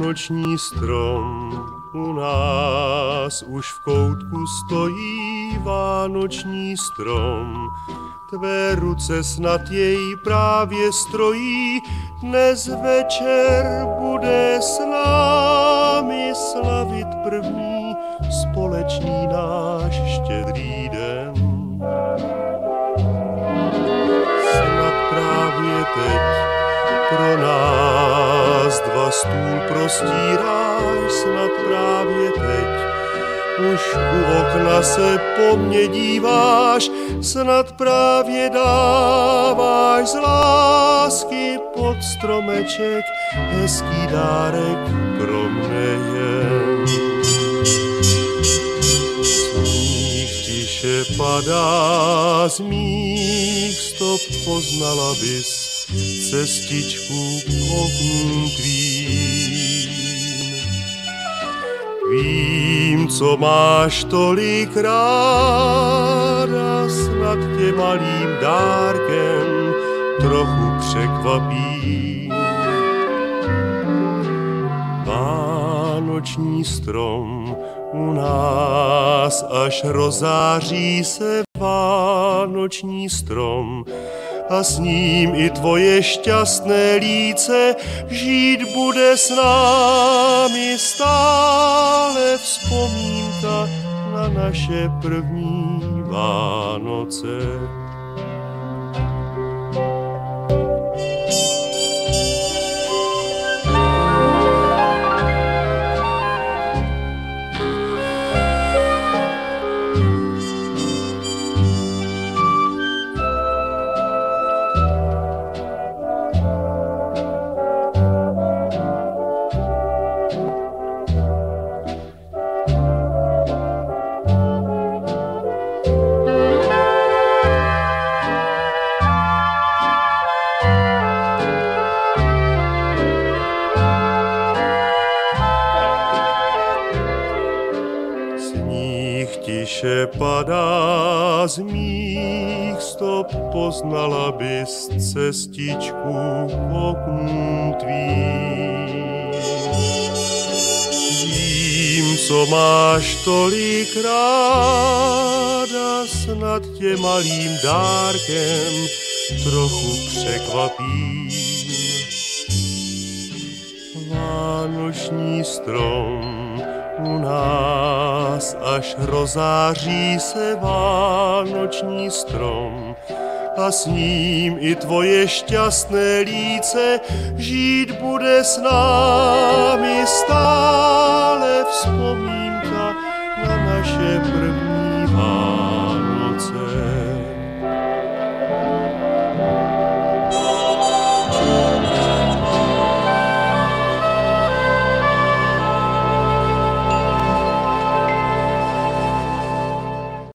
Vánoční strom u nás už v koutku stojí, vánoční strom. Tvé ruce snad jej právě strojí, dnes večer bude s námi slavit první společný náš štědrý den. Snad právě teď pro nás dva stůl prostíráš, snad právě teď už u okna se po mně díváš, snad právě dáváš z lásky pod stromeček hezký dárek pro mne jen. Sníh tiše padá, z mých stop poznala bys cestičku k oknům tvým. Vím, co máš tolik ráda, snad tě malým dárkem trochu překvapím. Vánoční strom u nás, až rozáří se vánoční strom, a s ním i tvoje šťastné líce, žít bude s námi stále vzpomínka na naše první Vánoce. Tiše padá, z mých stop poznala bys cestičku k oknům tvým. Vím, co máš tolik ráda, snad tě malým dárkem trochu překvapím. Vánoční strom u nás, až rozáří se vánoční strom, a s ním i tvoje šťastné líce, žít bude s námi